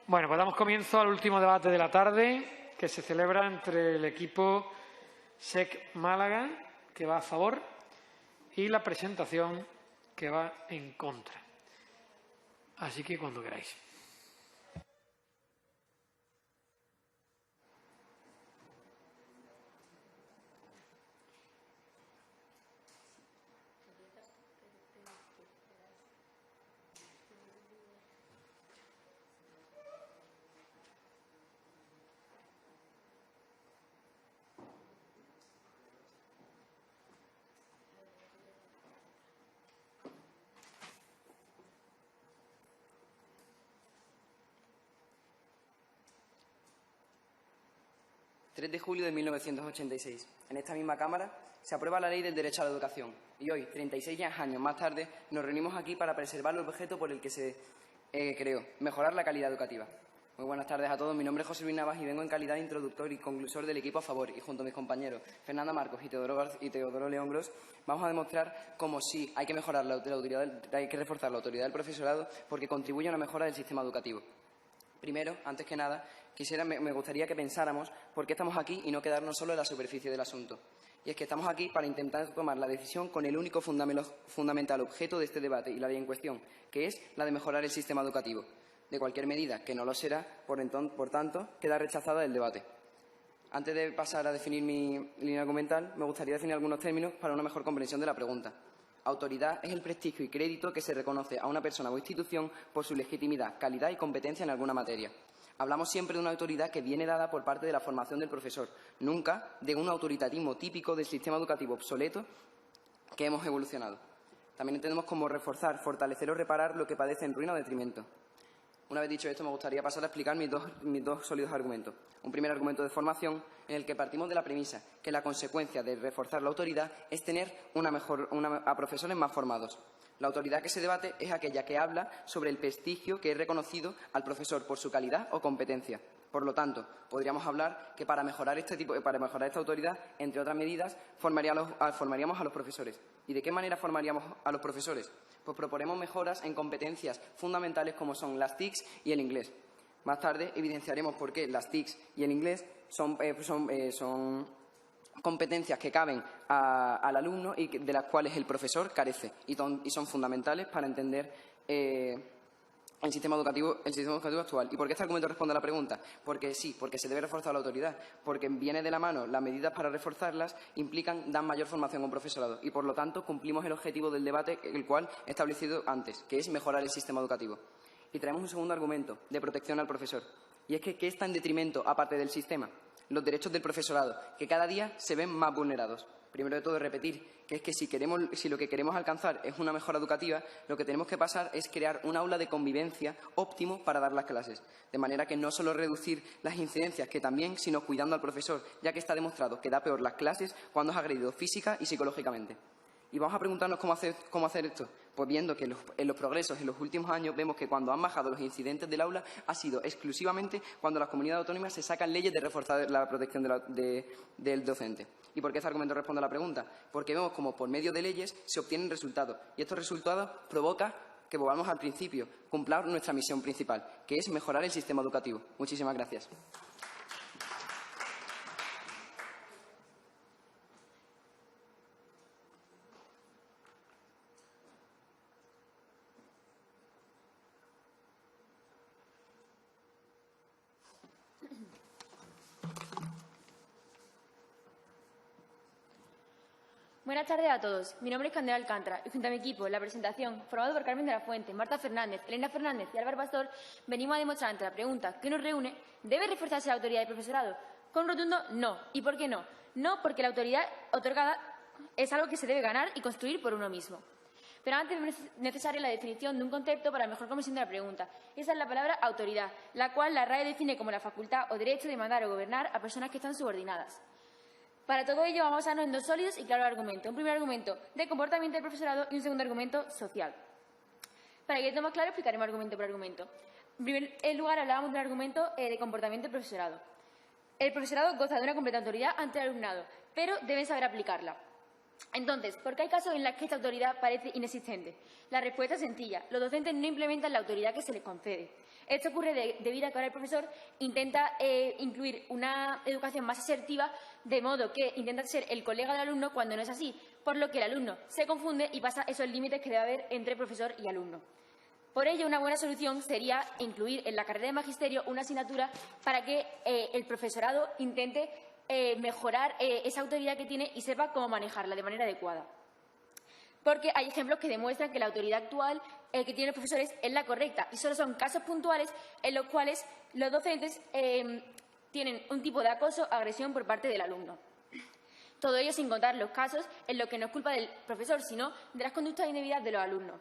Bueno, pues damos comienzo al último debate de la tarde, que se celebra entre el equipo SEC Málaga, que va a favor, y la presentación, que va en contra. Así que cuando queráis. ...3 de julio de 1986. En esta misma Cámara se aprueba la Ley del Derecho a la Educación y hoy, 36 años más tarde, nos reunimos aquí para preservar el objeto por el que se creó, mejorar la calidad educativa. Muy buenas tardes a todos. Mi nombre es José Luis Navas y vengo en calidad de introductor y conclusor del equipo a favor, y junto a mis compañeros Fernanda Marcos y Teodoro León Gros vamos a demostrar cómo sí hay que mejorar hay que reforzar la autoridad del profesorado porque contribuye a una mejora del sistema educativo. Primero, antes que nada, me gustaría que pensáramos por qué estamos aquí y no quedarnos solo en la superficie del asunto. Y es que estamos aquí para intentar tomar la decisión con el único fundamental objeto de este debate y la ley en cuestión, que es la de mejorar el sistema educativo. De cualquier medida que no lo será, por tanto, queda rechazada del debate. Antes de pasar a definir mi línea argumental, me gustaría definir algunos términos para una mejor comprensión de la pregunta. Autoridad es el prestigio y crédito que se reconoce a una persona o institución por su legitimidad, calidad y competencia en alguna materia. Hablamos siempre de una autoridad que viene dada por parte de la formación del profesor, nunca de un autoritarismo típico del sistema educativo obsoleto que hemos evolucionado. También entendemos como reforzar, fortalecer o reparar lo que padece en ruina o detrimento. Una vez dicho esto, me gustaría pasar a explicar mis dos sólidos argumentos. Un primer argumento de formación, en el que partimos de la premisa que la consecuencia de reforzar la autoridad es tener a profesores más formados. La autoridad que se debate es aquella que habla sobre el prestigio que es reconocido al profesor por su calidad o competencia. Por lo tanto, podríamos hablar que para mejorar esta autoridad, entre otras medidas, formaríamos a los profesores. ¿Y de qué manera formaríamos a los profesores? Pues proponemos mejoras en competencias fundamentales como son las TICs y el inglés. Más tarde evidenciaremos por qué las TICs y el inglés son competencias que caben al alumno y de las cuales el profesor carece y son fundamentales para entender el sistema educativo actual. ¿Y por qué este argumento responde a la pregunta? Porque sí, porque se debe reforzar la autoridad, porque viene de la mano las medidas para reforzarlas dan mayor formación a un profesorado y, por lo tanto, cumplimos el objetivo del debate, el cual he establecido antes, que es mejorar el sistema educativo. Y traemos un segundo argumento, de protección al profesor. Y es que, ¿qué está en detrimento, aparte del sistema? Los derechos del profesorado, que cada día se ven más vulnerados. Primero de todo, repetir que es que si lo que queremos alcanzar es una mejora educativa, lo que tenemos que pasar es crear un aula de convivencia óptimo para dar las clases. De manera que no solo reducir las incidencias, que también, sino cuidando al profesor, ya que está demostrado que da peor las clases cuando es agredido física y psicológicamente. Y vamos a preguntarnos cómo hacer esto. Pues viendo que en los progresos en los últimos años vemos que cuando han bajado los incidentes del aula ha sido exclusivamente cuando las comunidades autónomas se sacan leyes de reforzar la protección del docente. ¿Y por qué este argumento responde a la pregunta? Porque vemos como por medio de leyes se obtienen resultados y estos resultados provocan que volvamos al principio, cumplir nuestra misión principal, que es mejorar el sistema educativo. Muchísimas gracias. Buenas tardes a todos. Mi nombre es Candela Alcántara y junto a mi equipo, en la presentación, formado por Carmen de la Fuente, Marta Fernández, Elena Fernández y Álvaro Pastor, venimos a demostrar ante la pregunta que nos reúne, ¿debe reforzarse la autoridad del profesorado? Con un rotundo no. ¿Y por qué no? No, porque la autoridad otorgada es algo que se debe ganar y construir por uno mismo. Pero antes es necesaria la definición de un concepto para la mejor comprensión de la pregunta. Esa es la palabra autoridad, la cual la RAE define como la facultad o derecho de mandar o gobernar a personas que están subordinadas. Para todo ello vamos a basarnos en dos sólidos y claros argumentos. Un primer argumento de comportamiento del profesorado y un segundo argumento social. Para que quede más claro, explicaremos argumento por argumento. En primer lugar, hablábamos de un argumento de comportamiento del profesorado. El profesorado goza de una completa autoridad ante el alumnado, pero deben saber aplicarla. Entonces, ¿por qué hay casos en los que esta autoridad parece inexistente? La respuesta es sencilla. Los docentes no implementan la autoridad que se les concede. Esto ocurre debido a que ahora el profesor intenta incluir una educación más asertiva, de modo que intenta ser el colega del alumno cuando no es así, por lo que el alumno se confunde y pasa esos límites que debe haber entre profesor y alumno. Por ello, una buena solución sería incluir en la carrera de magisterio una asignatura para que el profesorado intente mejorar esa autoridad que tiene y sepa cómo manejarla de manera adecuada. Porque hay ejemplos que demuestran que la autoridad actual que tienen los profesores es la correcta y solo son casos puntuales en los cuales los docentes tienen un tipo de acoso o agresión por parte del alumno. Todo ello sin contar los casos en los que no es culpa del profesor, sino de las conductas indebidas de los alumnos.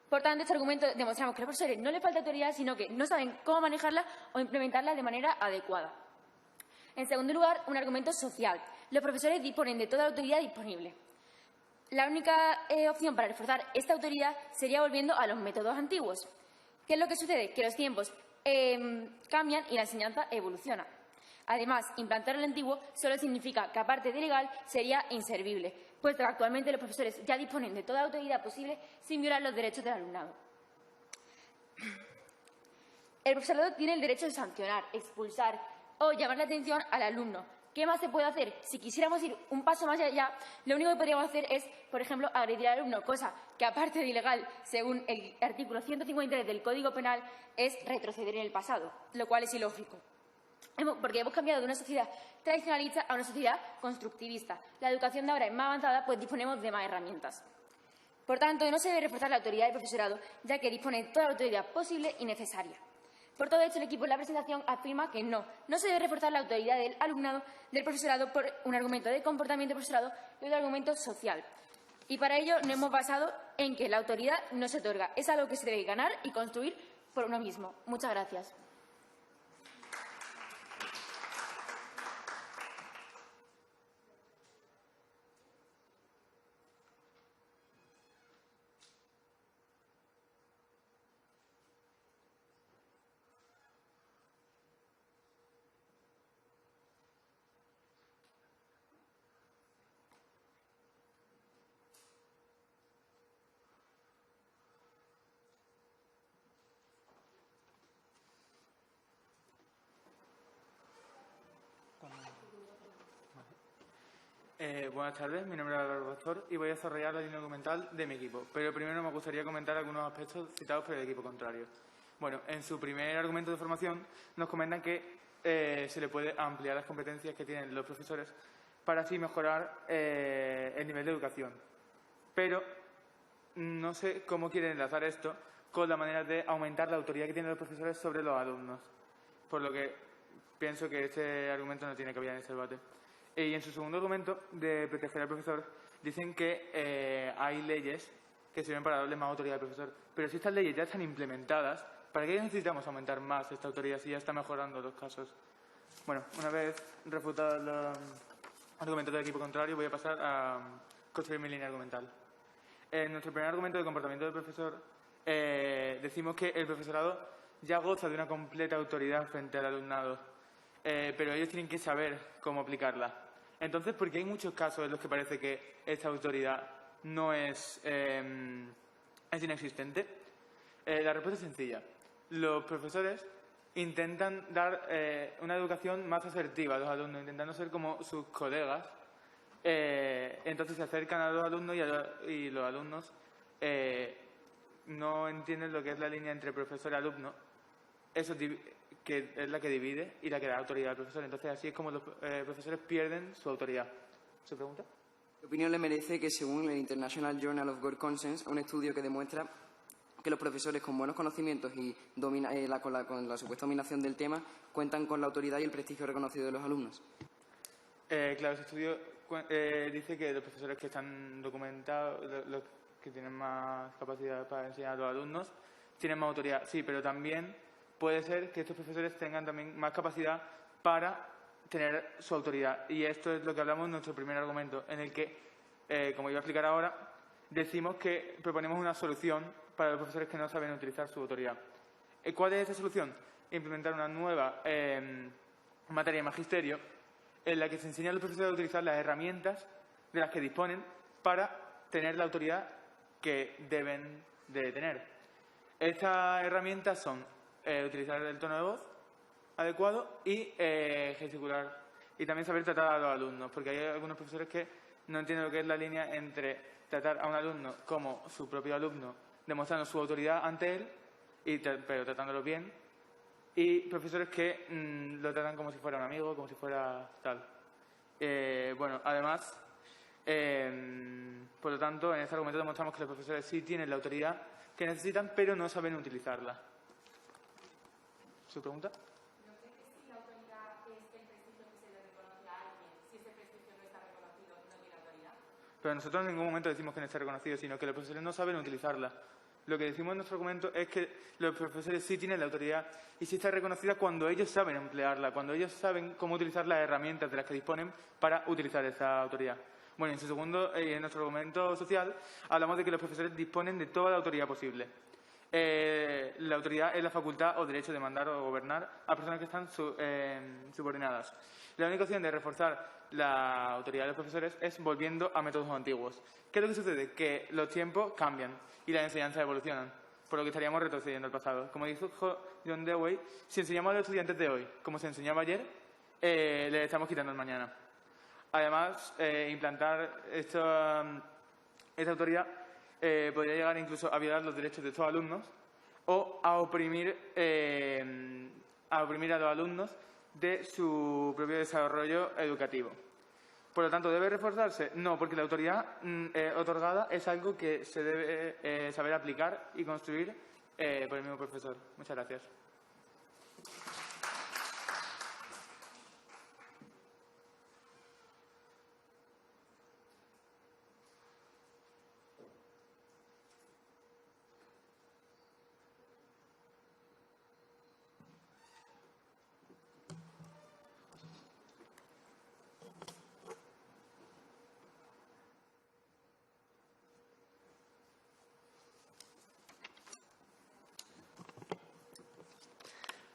Por tanto, este argumento demostramos que a los profesores no les falta autoridad, sino que no saben cómo manejarla o implementarla de manera adecuada. En segundo lugar, un argumento social. Los profesores disponen de toda la autoridad disponible. La única opción para reforzar esta autoridad sería volviendo a los métodos antiguos. ¿Qué es lo que sucede? Que los tiempos cambian y la enseñanza evoluciona. Además, implantar el antiguo solo significa que, aparte de ilegal, sería inservible, puesto que actualmente los profesores ya disponen de toda la autoridad posible sin violar los derechos del alumnado. El profesorado tiene el derecho de sancionar, expulsar o llamar la atención al alumno. ¿Qué más se puede hacer? Si quisiéramos ir un paso más allá, lo único que podríamos hacer es, por ejemplo, agredir al alumno, cosa que, aparte de ilegal, según el artículo 153 del Código Penal, es retroceder en el pasado, lo cual es ilógico. Porque hemos cambiado de una sociedad tradicionalista a una sociedad constructivista. La educación de ahora es más avanzada, pues disponemos de más herramientas. Por tanto, no se debe reforzar la autoridad del profesorado, ya que dispone de toda la autoridad posible y necesaria. Por todo esto, el equipo en la presentación afirma que no se debe reforzar la autoridad del alumnado, del profesorado, por un argumento de comportamiento del profesorado y otro argumento social. Y para ello nos hemos basado en que la autoridad no se otorga, es algo que se debe ganar y construir por uno mismo. Muchas gracias. Buenas tardes, mi nombre es Álvaro Pastor y voy a desarrollar la línea argumental de mi equipo. Pero primero me gustaría comentar algunos aspectos citados por el equipo contrario. Bueno, en su primer argumento de formación nos comentan que se le puede ampliar las competencias que tienen los profesores para así mejorar el nivel de educación. Pero no sé cómo quieren enlazar esto con la manera de aumentar la autoridad que tienen los profesores sobre los alumnos. Por lo que pienso que este argumento no tiene cabida en este debate. Y en su segundo argumento de proteger al profesor, dicen que hay leyes que sirven para darle más autoridad al profesor. Pero si estas leyes ya están implementadas, ¿para qué necesitamos aumentar más esta autoridad si ya está mejorando los casos? Bueno, una vez refutados los argumentos del equipo contrario, voy a pasar a construir mi línea argumental. En nuestro primer argumento de comportamiento del profesor, decimos que el profesorado ya goza de una completa autoridad frente al alumnado, pero ellos tienen que saber cómo aplicarla. Entonces, ¿por qué hay muchos casos en los que parece que esta autoridad no es inexistente? La respuesta es sencilla. Los profesores intentan dar una educación más asertiva a los alumnos, intentando ser como sus colegas. Entonces se acercan a los alumnos y los alumnos no entienden lo que es la línea entre profesor y alumno. Eso que es la que divide y la que da autoridad al profesor. Entonces, así es como los profesores pierden su autoridad. ¿Se pregunta? ¿Qué opinión le merece que, según el International Journal of Good Conscience, un estudio que demuestra que los profesores con buenos conocimientos y con la supuesta dominación del tema cuentan con la autoridad y el prestigio reconocido de los alumnos? Claro, ese estudio dice que los profesores que están documentados, los que tienen más capacidad para enseñar a los alumnos, tienen más autoridad. Sí, pero también puede ser que estos profesores tengan también más capacidad para tener su autoridad. Y esto es lo que hablamos en nuestro primer argumento, en el que, como iba a explicar ahora, decimos que proponemos una solución para los profesores que no saben utilizar su autoridad. ¿Cuál es esa solución? Implementar una nueva materia de magisterio en la que se enseña a los profesores a utilizar las herramientas de las que disponen para tener la autoridad que deben de tener. Estas herramientas son utilizar el tono de voz adecuado y gesticular, y también saber tratar a los alumnos, porque hay algunos profesores que no entienden lo que es la línea entre tratar a un alumno como su propio alumno, demostrando su autoridad ante él, pero tratándolo bien, y profesores que lo tratan como si fuera un amigo, como si fuera tal. Bueno, además, por lo tanto, en este argumento demostramos que los profesores sí tienen la autoridad que necesitan, pero no saben utilizarla. ¿Su pregunta? ¿No cree que si la autoridad es el prestigio que se le reconoce a alguien, si ese prestigio no está reconocido, no tiene autoridad? Pero nosotros en ningún momento decimos que no esté reconocido, sino que los profesores no saben utilizarla. Lo que decimos en nuestro argumento es que los profesores sí tienen la autoridad y sí está reconocida cuando ellos saben emplearla, cuando ellos saben cómo utilizar las herramientas de las que disponen para utilizar esa autoridad. Bueno, en su segundo, en nuestro argumento social, hablamos de que los profesores disponen de toda la autoridad posible. La autoridad es la facultad o derecho de mandar o gobernar a personas que están subordinadas. La única opción de reforzar la autoridad de los profesores es volviendo a métodos antiguos. ¿Qué es lo que sucede? Que los tiempos cambian y las enseñanzas evolucionan, por lo que estaríamos retrocediendo al pasado. Como dijo John Dewey, si enseñamos a los estudiantes de hoy como se enseñaba ayer, les estamos quitando el mañana. Además, implantar esta autoridad podría llegar incluso a violar los derechos de estos alumnos o a oprimir a los alumnos de su propio desarrollo educativo. Por lo tanto, ¿debe reforzarse? No, porque la autoridad otorgada es algo que se debe saber aplicar y construir por el mismo profesor. Muchas gracias.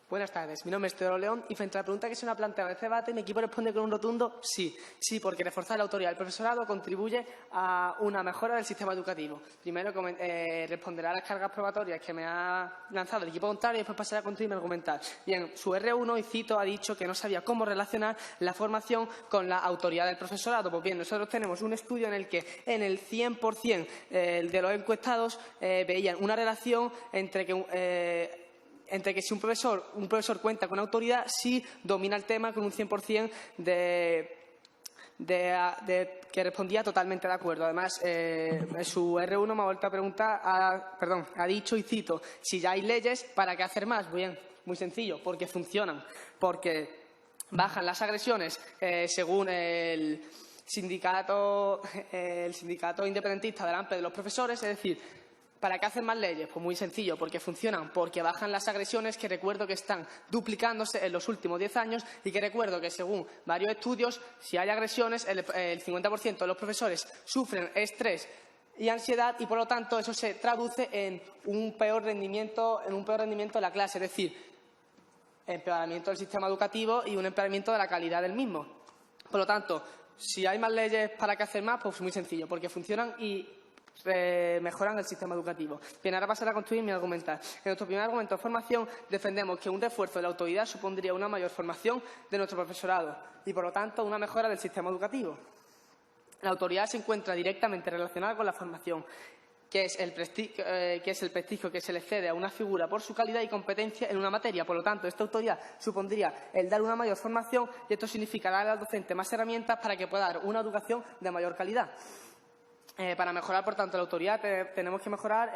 Buenas tardes, mi nombre es Teodoro León y frente a la pregunta que se me ha planteado en este debate, mi equipo responde con un rotundo sí. Sí, porque reforzar la autoridad del profesorado contribuye a una mejora del sistema educativo. Primero responderá a las cargas probatorias que me ha lanzado el equipo contrario y después pasará a continuar mi argumentar. Bien, su R1, y cito, ha dicho que no sabía cómo relacionar la formación con la autoridad del profesorado. Pues bien, nosotros tenemos un estudio en el que en el 100% de los encuestados veían una relación entre que si un profesor cuenta con autoridad, sí domina el tema con un 100% que respondía totalmente de acuerdo. Además, su R1 me ha vuelto a preguntar, ha dicho, y cito, si ya hay leyes, ¿para qué hacer más? Bien, muy sencillo, porque funcionan, porque bajan las agresiones según el sindicato independentista del AMPE de los profesores, es decir, ¿para qué hacen más leyes? Pues muy sencillo, porque funcionan, porque bajan las agresiones, que recuerdo que están duplicándose en los últimos 10 años y que recuerdo que según varios estudios, si hay agresiones, el 50% de los profesores sufren estrés y ansiedad y, por lo tanto, eso se traduce en un peor rendimiento de la clase, es decir, empeoramiento del sistema educativo y un empeoramiento de la calidad del mismo. Por lo tanto, si hay más leyes, ¿para qué hacer más? Pues muy sencillo, porque funcionan y mejoran el sistema educativo. Bien, ahora pasaré a construir mi argumental. En nuestro primer argumento de formación defendemos que un refuerzo de la autoridad supondría una mayor formación de nuestro profesorado y, por lo tanto, una mejora del sistema educativo. La autoridad se encuentra directamente relacionada con la formación, que es el prestigio que se le cede a una figura por su calidad y competencia en una materia. Por lo tanto, esta autoridad supondría el dar una mayor formación y esto significará al docente más herramientas para que pueda dar una educación de mayor calidad. Para mejorar, por tanto, la autoridad tenemos que mejorar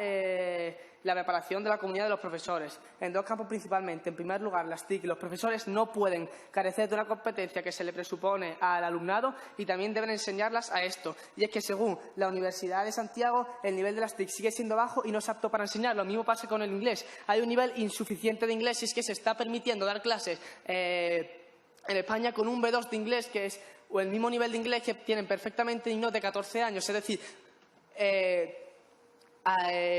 la preparación de la comunidad de los profesores en dos campos principalmente. En primer lugar, las TIC. Los profesores no pueden carecer de una competencia que se le presupone al alumnado y también deben enseñarlas a esto. Y es que, según la Universidad de Santiago, el nivel de las TIC sigue siendo bajo y no es apto para enseñar. Lo mismo pasa con el inglés. Hay un nivel insuficiente de inglés y es que se está permitiendo dar clases en España con un B2 de inglés que es o el mismo nivel de inglés que tienen perfectamente niños de 14 años. Es decir,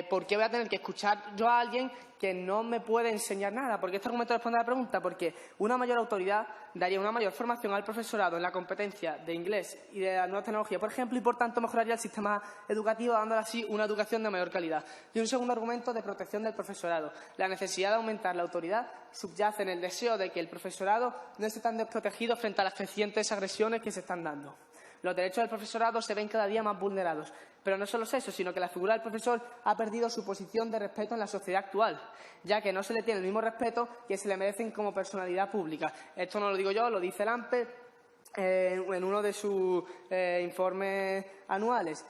¿Por qué voy a tener que escuchar yo a alguien que no me puede enseñar nada? ¿Por qué este argumento responde a la pregunta? Porque una mayor autoridad daría una mayor formación al profesorado en la competencia de inglés y de la nueva tecnología, por ejemplo, y por tanto mejoraría el sistema educativo, dándole así una educación de mayor calidad. Y un segundo argumento de protección del profesorado. La necesidad de aumentar la autoridad subyace en el deseo de que el profesorado no esté tan desprotegido frente a las crecientes agresiones que se están dando. Los derechos del profesorado se ven cada día más vulnerados. Pero no solo es eso, sino que la figura del profesor ha perdido su posición de respeto en la sociedad actual, ya que no se le tiene el mismo respeto que se le merecen como personalidad pública. Esto no lo digo yo, lo dice el AMPE en uno de sus informes anuales.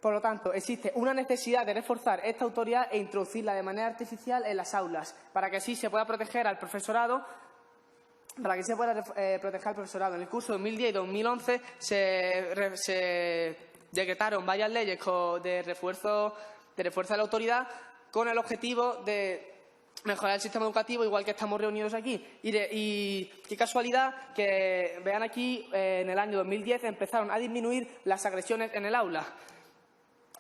Por lo tanto, existe una necesidad de reforzar esta autoridad e introducirla de manera artificial en las aulas, para que así se pueda proteger al profesorado. Para que se pueda proteger al profesorado. En el curso 2010 y 2011 se decretaron varias leyes de refuerzo de la autoridad con el objetivo de mejorar el sistema educativo, igual que estamos reunidos aquí. Y qué casualidad que vean aquí, en el año 2010 empezaron a disminuir las agresiones en el aula.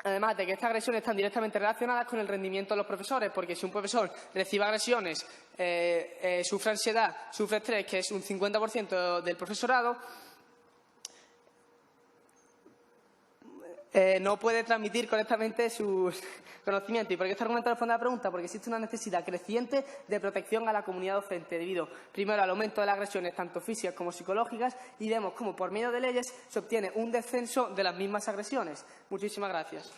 Además de que estas agresiones están directamente relacionadas con el rendimiento de los profesores, porque si un profesor recibe agresiones, sufre ansiedad, sufre estrés, que es un 50% del profesorado, no puede transmitir correctamente sus conocimientos. ¿Y por qué este argumento responde a la pregunta? Porque existe una necesidad creciente de protección a la comunidad docente debido, primero, al aumento de las agresiones tanto físicas como psicológicas, y vemos cómo por medio de leyes se obtiene un descenso de las mismas agresiones. Muchísimas gracias.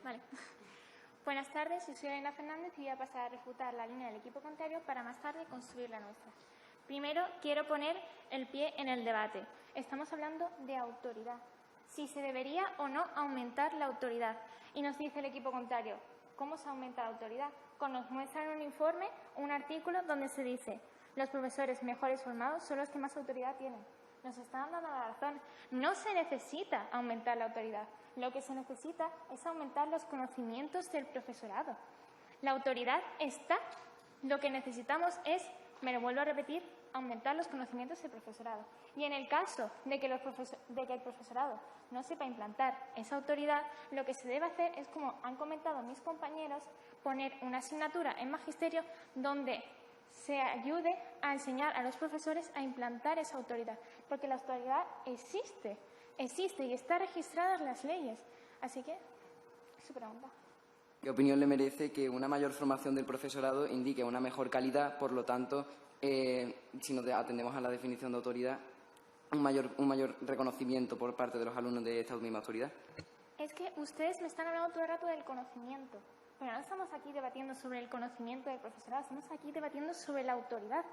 Vale. Buenas tardes, yo soy Elena Fernández y voy a pasar a refutar la línea del equipo contrario para más tarde construir la nuestra. Primero, quiero poner el pie en el debate. Estamos hablando de autoridad. Si se debería o no aumentar la autoridad. Y nos dice el equipo contrario, ¿cómo se aumenta la autoridad? Nos muestran un informe, un artículo donde se dice los profesores mejores formados son los que más autoridad tienen. Nos están dando la razón. No se necesita aumentar la autoridad. Lo que se necesita es aumentar los conocimientos del profesorado. La autoridad está. Lo que necesitamos es, me lo vuelvo a repetir, aumentar los conocimientos del profesorado. Y en el caso de que el profesorado no sepa implantar esa autoridad, lo que se debe hacer es, como han comentado mis compañeros, poner una asignatura en magisterio donde se ayude a enseñar a los profesores a implantar esa autoridad, porque la autoridad existe y está registrada en las leyes. Así que, su pregunta. ¿Qué opinión le merece que una mayor formación del profesorado indique una mejor calidad? Por lo tanto, si nos atendemos a la definición de autoridad, un mayor reconocimiento por parte de los alumnos de esta misma autoridad. Es que ustedes me están hablando todo el rato del conocimiento, pero no estamos aquí debatiendo sobre el conocimiento del profesorado, estamos aquí debatiendo sobre la autoridad.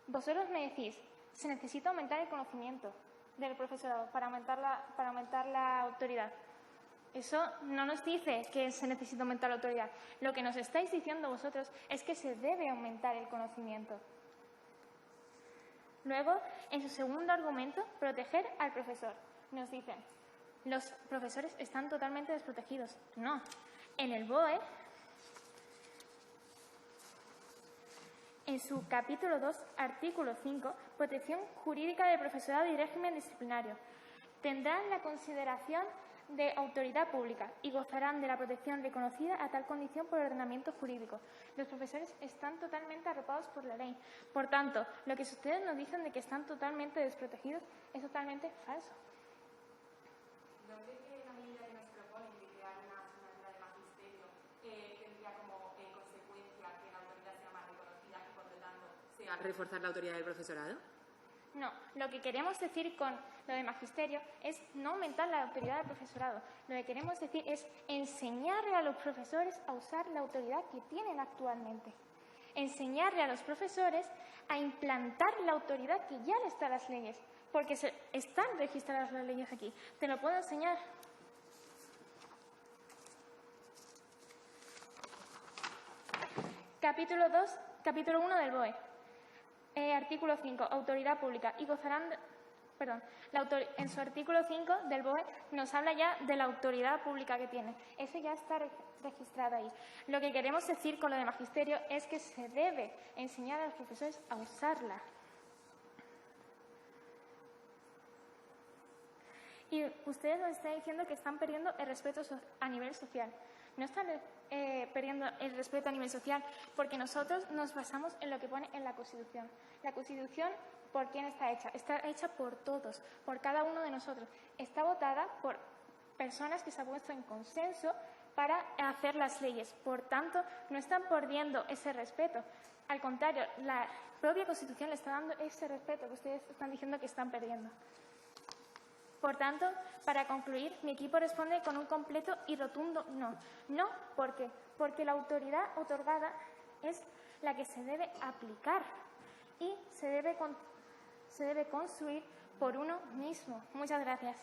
Vosotros me decís, se necesita aumentar el conocimiento del profesorado para aumentar la autoridad. Eso no nos dice que se necesita aumentar la autoridad. Lo que nos estáis diciendo vosotros es que se debe aumentar el conocimiento. Luego, en su segundo argumento, proteger al profesor. Nos dicen, los profesores están totalmente desprotegidos. No. En el BOE, en su capítulo 2, artículo 5, protección jurídica del profesorado y régimen disciplinario, tendrán la consideración de autoridad pública y gozarán de la protección reconocida a tal condición por ordenamiento jurídico. Los profesores están totalmente arropados por la ley. Por tanto, lo que ustedes nos dicen de que están totalmente desprotegidos es totalmente falso. ¿No cree que la medida que nos proponen de crear una asignatura de magisterio tendría como consecuencia que la autoridad sea más reconocida y, por lo tanto, sea reforzar la autoridad del profesorado? No, lo que queremos decir con lo de magisterio es no aumentar la autoridad del profesorado. Lo que queremos decir es enseñarle a los profesores a usar la autoridad que tienen actualmente. Enseñarle a los profesores a implantar la autoridad que ya les da las leyes. porque están registradas las leyes aquí. Te lo puedo enseñar. Capítulo 2, capítulo 1 del BOE. Artículo 5, autoridad pública. Y gozarán de, en su artículo 5 del BOE nos habla ya de la autoridad pública que tiene. Eso ya está registrado ahí. Lo que queremos decir con lo de magisterio es que se debe enseñar a los profesores a usarla. Y ustedes nos están diciendo que están perdiendo el respeto a nivel social. No están perdiendo el respeto a nivel social porque nosotros nos basamos en lo que pone en la Constitución. La Constitución, ¿por quién está hecha? Está hecha por todos, por cada uno de nosotros. Está votada por personas que se han puesto en consenso para hacer las leyes. Por tanto, no están perdiendo ese respeto. Al contrario, la propia Constitución le está dando ese respeto que ustedes están diciendo que están perdiendo. Por tanto, para concluir, mi equipo responde con un completo y rotundo no. No, ¿por qué? Porque la autoridad otorgada es la que se debe aplicar y se debe construir por uno mismo. Muchas gracias.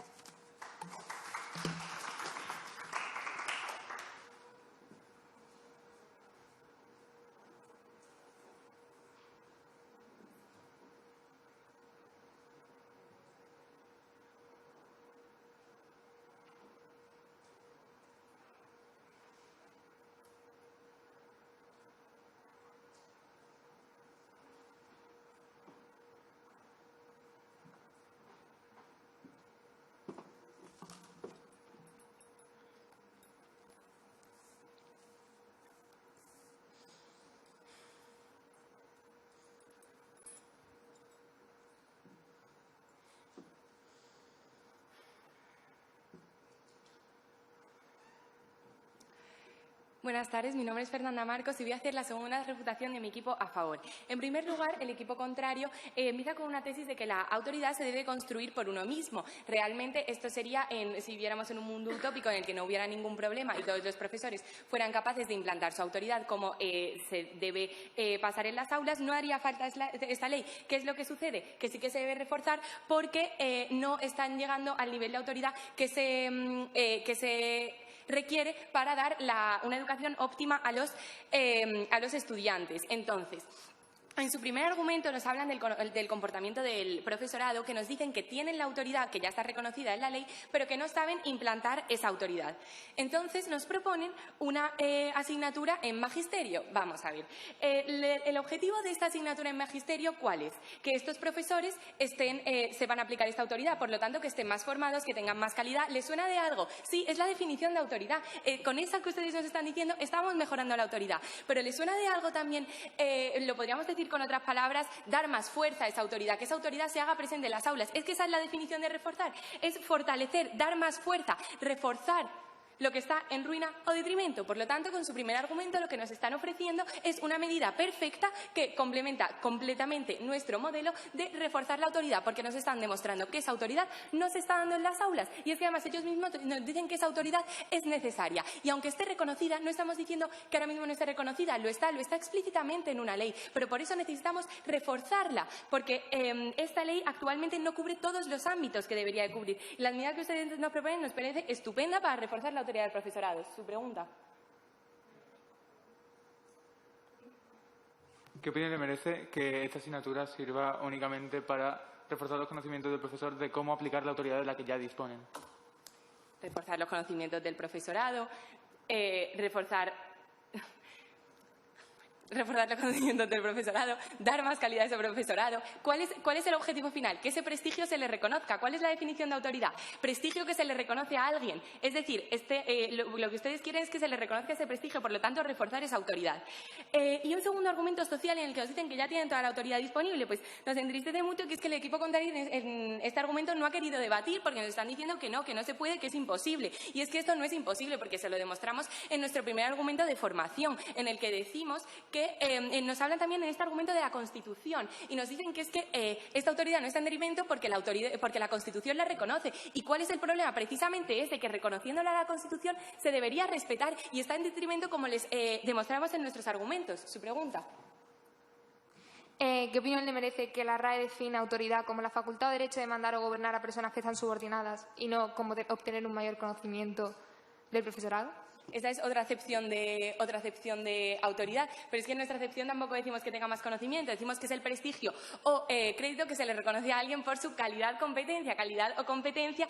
Buenas tardes, mi nombre es Fernanda Marcos y voy a hacer la segunda refutación de mi equipo a favor. En primer lugar, el equipo contrario empieza con una tesis de que la autoridad se debe construir por uno mismo. Realmente esto sería si viviéramos en un mundo utópico en el que no hubiera ningún problema y todos los profesores fueran capaces de implantar su autoridad como se debe pasar en las aulas, no haría falta esta ley. ¿Qué es lo que sucede? Que sí que se debe reforzar porque no están llegando al nivel de autoridad que se requiere para dar una educación óptima a los estudiantes. Entonces, en su primer argumento nos hablan del comportamiento del profesorado, que nos dicen que tienen la autoridad, que ya está reconocida en la ley, pero que no saben implantar esa autoridad. Entonces nos proponen una asignatura en magisterio. Vamos a ver. El objetivo de esta asignatura en magisterio, ¿cuál es? Que estos profesores sepan aplicar esta autoridad, por lo tanto que estén más formados, que tengan más calidad. ¿Les suena de algo? Sí, es la definición de autoridad. Con esa que ustedes nos están diciendo, estamos mejorando la autoridad. Pero ¿les suena de algo también? Lo podríamos decir con otras palabras, dar más fuerza a esa autoridad, que esa autoridad se haga presente en las aulas. Es que esa es la definición de reforzar, es fortalecer, dar más fuerza, reforzar lo que está en ruina o detrimento. Por lo tanto, con su primer argumento lo que nos están ofreciendo es una medida perfecta que complementa completamente nuestro modelo de reforzar la autoridad, porque nos están demostrando que esa autoridad no se está dando en las aulas. Y es que además ellos mismos nos dicen que esa autoridad es necesaria. Y aunque esté reconocida, no estamos diciendo que ahora mismo no esté reconocida, lo está explícitamente en una ley. Pero por eso necesitamos reforzarla, porque esta ley actualmente no cubre todos los ámbitos que debería de cubrir. La medida que ustedes nos proponen nos parece estupenda para reforzar la autoridad del profesorado. Su pregunta. ¿Qué opinión le merece que esta asignatura sirva únicamente para reforzar los conocimientos del profesor de cómo aplicar la autoridad de la que ya disponen? Reforzar los conocimientos del profesorado, reforzar los conocimientos del profesorado, dar más calidad a ese profesorado. ¿Cuál es el objetivo final? Que ese prestigio se le reconozca. ¿Cuál es la definición de autoridad? Prestigio que se le reconoce a alguien. Es decir, lo que ustedes quieren es que se le reconozca ese prestigio, por lo tanto, reforzar esa autoridad. Y un segundo argumento social en el que nos dicen que ya tienen toda la autoridad disponible, pues nos entristece mucho que es que el equipo contrario en este argumento no ha querido debatir porque nos están diciendo que no se puede, que es imposible. Y es que esto no es imposible porque se lo demostramos en nuestro primer argumento de formación, en el que decimos que nos hablan también en este argumento de la Constitución y nos dicen que es que esta autoridad no está en detrimento porque la Constitución la reconoce. ¿Y cuál es el problema? Precisamente es de que reconociéndola a la Constitución se debería respetar y está en detrimento como les demostramos en nuestros argumentos. Su pregunta. ¿Qué opinión le merece que la RAE defina autoridad como la facultad o derecho de mandar o gobernar a personas que están subordinadas y no como obtener un mayor conocimiento del profesorado? Esa es otra acepción de autoridad, pero es que en nuestra acepción tampoco decimos que tenga más conocimiento, decimos que es el prestigio o crédito que se le reconoce a alguien por su calidad o competencia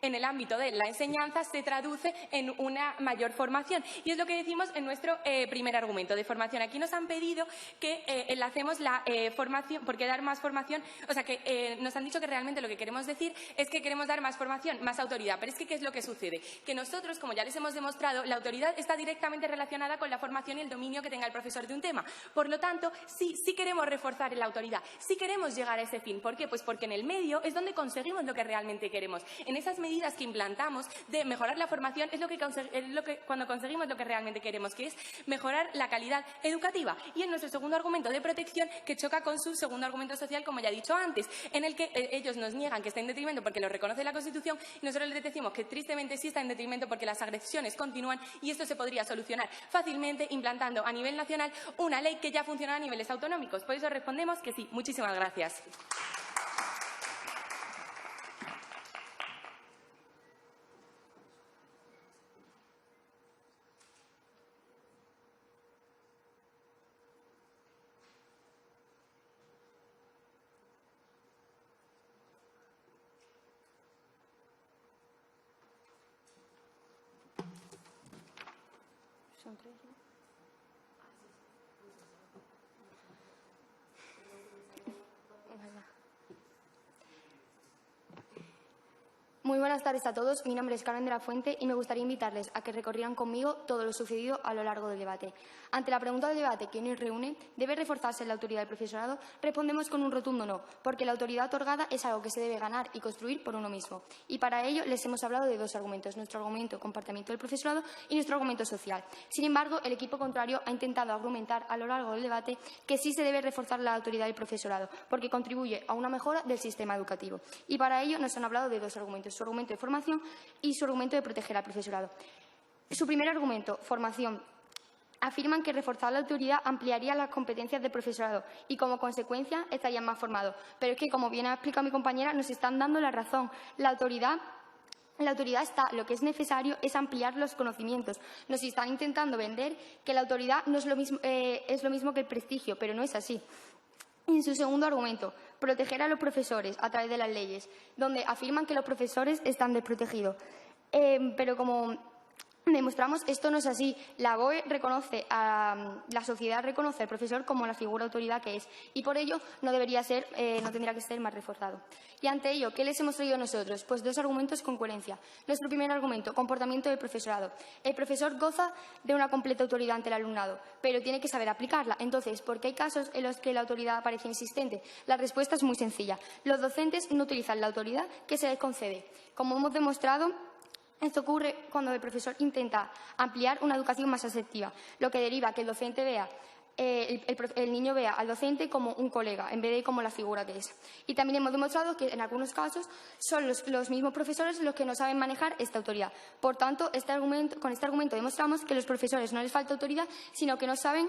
en el ámbito de la enseñanza se traduce en una mayor formación. Y es lo que decimos en nuestro primer argumento de formación. Aquí nos han pedido que enlacemos la formación, porque dar más formación, o sea, que nos han dicho que realmente lo que queremos decir es que queremos dar más formación, más autoridad. Pero es que, ¿qué es lo que sucede? Que nosotros, como ya les hemos demostrado, la autoridad está directamente relacionada con la formación y el dominio que tenga el profesor de un tema. Por lo tanto, sí queremos reforzar la autoridad, sí queremos llegar a ese fin. ¿Por qué? Pues porque en el medio es donde conseguimos lo que realmente queremos. En esas medidas que implantamos de mejorar la formación es cuando conseguimos lo que realmente queremos, que es mejorar la calidad educativa. Y en nuestro segundo argumento de protección, que choca con su segundo argumento social, como ya he dicho antes, en el que ellos nos niegan que está en detrimento porque lo reconoce la Constitución y nosotros les decimos que tristemente sí está en detrimento porque las agresiones continúan y esto se podría solucionar fácilmente implantando a nivel nacional una ley que ya funciona a niveles autonómicos. Por eso respondemos que sí. Muchísimas gracias. Son tres, ¿no? Muy buenas tardes a todos. Mi nombre es Carmen de la Fuente y me gustaría invitarles a que recorrieran conmigo todo lo sucedido a lo largo del debate. Ante la pregunta del debate que nos reúne, ¿debe reforzarse la autoridad del profesorado? Respondemos con un rotundo no, porque la autoridad otorgada es algo que se debe ganar y construir por uno mismo. Y para ello les hemos hablado de dos argumentos, nuestro argumento comportamiento del profesorado y nuestro argumento social. Sin embargo, el equipo contrario ha intentado argumentar a lo largo del debate que sí se debe reforzar la autoridad del profesorado, porque contribuye a una mejora del sistema educativo. Y para ello nos han hablado de dos argumentos, su argumento de formación y su argumento de proteger al profesorado. Su primer argumento, formación. Afirman que reforzar la autoridad ampliaría las competencias del profesorado y, como consecuencia, estarían más formados. Pero es que, como bien ha explicado mi compañera, nos están dando la razón. La autoridad está, lo que es necesario es ampliar los conocimientos. Nos están intentando vender que la autoridad no es lo mismo que el prestigio, pero no es así. En su segundo argumento, proteger a los profesores a través de las leyes, donde afirman que los profesores están desprotegidos. Pero como demostramos, esto no es así. La la sociedad reconoce al profesor como la figura de autoridad que es y por ello no tendría que ser más reforzado. Y ante ello, ¿qué les hemos traído nosotros? Pues dos argumentos con coherencia. Nuestro primer argumento, comportamiento del profesorado. El profesor goza de una completa autoridad ante el alumnado, pero tiene que saber aplicarla. Entonces, ¿por qué hay casos en los que la autoridad parece insistente? La respuesta es muy sencilla. Los docentes no utilizan la autoridad que se les concede. Como hemos demostrado, esto ocurre cuando el profesor intenta ampliar una educación más asertiva, lo que deriva que el docente vea el niño vea al docente como un colega, en vez de como la figura que es. Y también hemos demostrado que en algunos casos son los mismos profesores los que no saben manejar esta autoridad. Por tanto, con este argumento demostramos que a los profesores no les falta autoridad, sino que no saben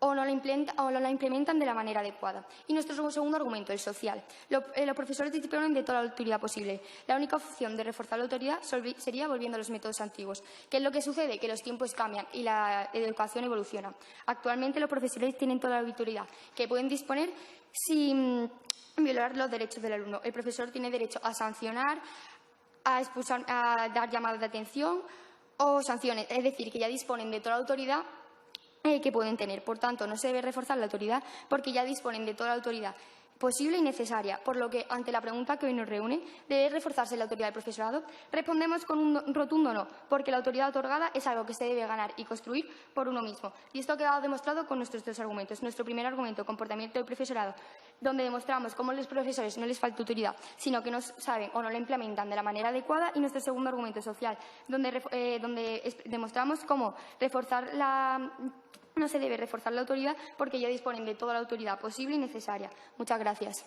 o no la implementan de la manera adecuada. Y nuestro segundo argumento, el social. Los profesores disponen de toda la autoridad posible. La única opción de reforzar la autoridad sería volviendo a los métodos antiguos. ¿Qué es lo que sucede? Que los tiempos cambian y la educación evoluciona. Actualmente los profesores tienen toda la autoridad que pueden disponer sin violar los derechos del alumno. El profesor tiene derecho a sancionar, a expulsar, a dar llamadas de atención o sanciones. Es decir, que ya disponen de toda la autoridad que pueden tener. Por tanto, no se debe reforzar la autoridad porque ya disponen de toda la autoridad posible y necesaria, por lo que, ante la pregunta que hoy nos reúne, ¿debe reforzarse la autoridad del profesorado? Respondemos con un rotundo no, porque la autoridad otorgada es algo que se debe ganar y construir por uno mismo. Y esto ha quedado demostrado con nuestros dos argumentos. Nuestro primer argumento, comportamiento del profesorado, donde demostramos cómo a los profesores no les falta autoridad, sino que no saben o no la implementan de la manera adecuada. Y nuestro segundo argumento social, donde demostramos cómo no se debe reforzar la autoridad porque ya disponen de toda la autoridad posible y necesaria. Muchas gracias.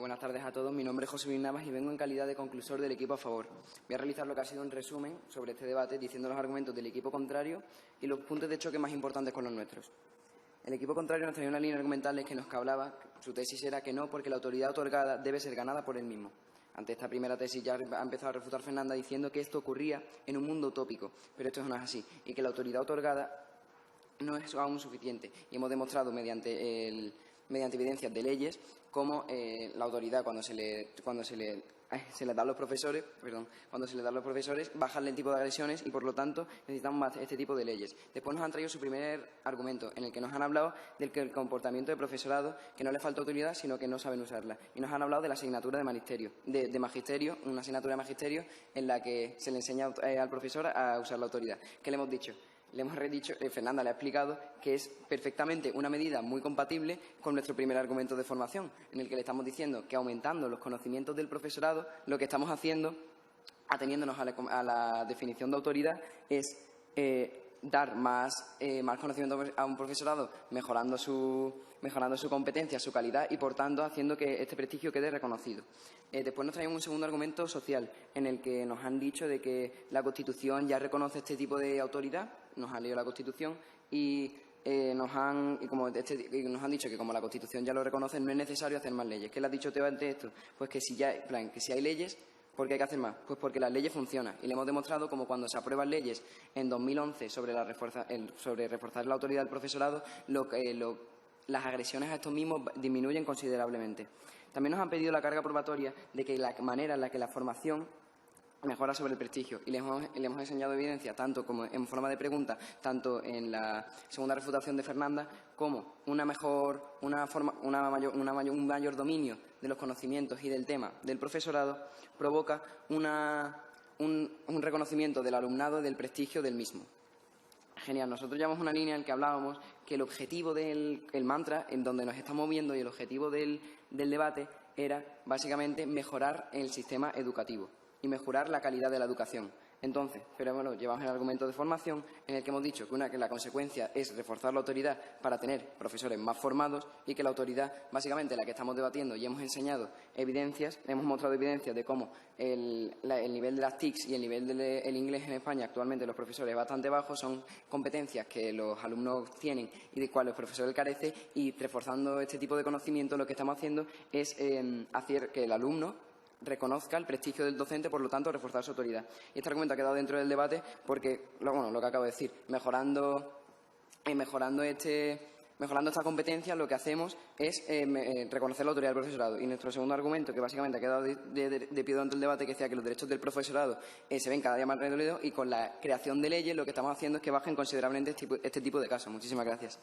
buenas tardes a todos. Mi nombre es José Luis Navas y vengo en calidad de conclusor del equipo a favor. Voy a realizar lo que ha sido un resumen sobre este debate, diciendo los argumentos del equipo contrario y los puntos de choque más importantes con los nuestros. El equipo contrario nos traía una línea argumental que nos hablaba, su tesis era que no, porque la autoridad otorgada debe ser ganada por él mismo. Ante esta primera tesis ya ha empezado a refutar Fernanda diciendo que esto ocurría en un mundo utópico, pero esto no es así, y que la autoridad otorgada no es aún suficiente. Y hemos demostrado mediante evidencias de leyes cómo la autoridad cuando se le da a los profesores, bajan el tipo de agresiones y por lo tanto necesitamos más este tipo de leyes. Después nos han traído su primer argumento en el que nos han hablado del que el comportamiento del profesorado, que no le falta autoridad sino que no saben usarla. Y nos han hablado de la asignatura de magisterio, una asignatura de magisterio en la que se le enseña al profesor a usar la autoridad. ¿Qué le hemos dicho? Le hemos redicho, Fernanda le ha explicado que es perfectamente una medida muy compatible con nuestro primer argumento de formación, en el que le estamos diciendo que aumentando los conocimientos del profesorado, lo que estamos haciendo, ateniéndonos a la definición de autoridad, es dar más conocimiento a un profesorado, mejorando su competencia, su calidad y, por tanto, haciendo que este prestigio quede reconocido. Después nos traemos un segundo argumento social, en el que nos han dicho de que la Constitución ya reconoce este tipo de autoridad, nos han leído la Constitución y nos han dicho que como la Constitución ya lo reconoce, no es necesario hacer más leyes. ¿Qué le has dicho Teo ante esto? Pues que si hay leyes, ¿por qué hay que hacer más? Pues porque las leyes funcionan. Y le hemos demostrado como cuando se aprueban leyes en 2011 sobre reforzar la autoridad del profesorado, las agresiones a estos mismos disminuyen considerablemente. También nos han pedido la carga probatoria de que la manera en la que la formación mejora sobre el prestigio y le hemos enseñado evidencia tanto como en forma de pregunta, tanto en la segunda refutación de Fernanda, como un mayor dominio de los conocimientos y del tema del profesorado provoca un reconocimiento del alumnado y del prestigio del mismo. Genial, nosotros llevamos una línea en la que hablábamos que el objetivo del mantra, en donde nos estamos moviendo, y el objetivo del debate era básicamente mejorar el sistema educativo y mejorar la calidad de la educación. Entonces, pero bueno, llevamos el argumento de formación en el que hemos dicho que la consecuencia es reforzar la autoridad para tener profesores más formados y que la autoridad, básicamente la que estamos debatiendo y hemos enseñado evidencias, hemos mostrado evidencias de cómo el nivel de las TICs y el nivel del inglés en España actualmente los profesores es bastante bajo, son competencias que los alumnos tienen y de cuales el profesor carece, y reforzando este tipo de conocimiento lo que estamos haciendo es hacer que el alumno reconozca el prestigio del docente, por lo tanto, reforzar su autoridad. Y este argumento ha quedado dentro del debate porque, lo que acabo de decir, mejorando esta competencia, lo que hacemos es reconocer la autoridad del profesorado. Y nuestro segundo argumento, que básicamente ha quedado de pie durante el debate, que decía que los derechos del profesorado se ven cada día más reducidos, y con la creación de leyes lo que estamos haciendo es que bajen considerablemente este tipo de casos. Muchísimas gracias.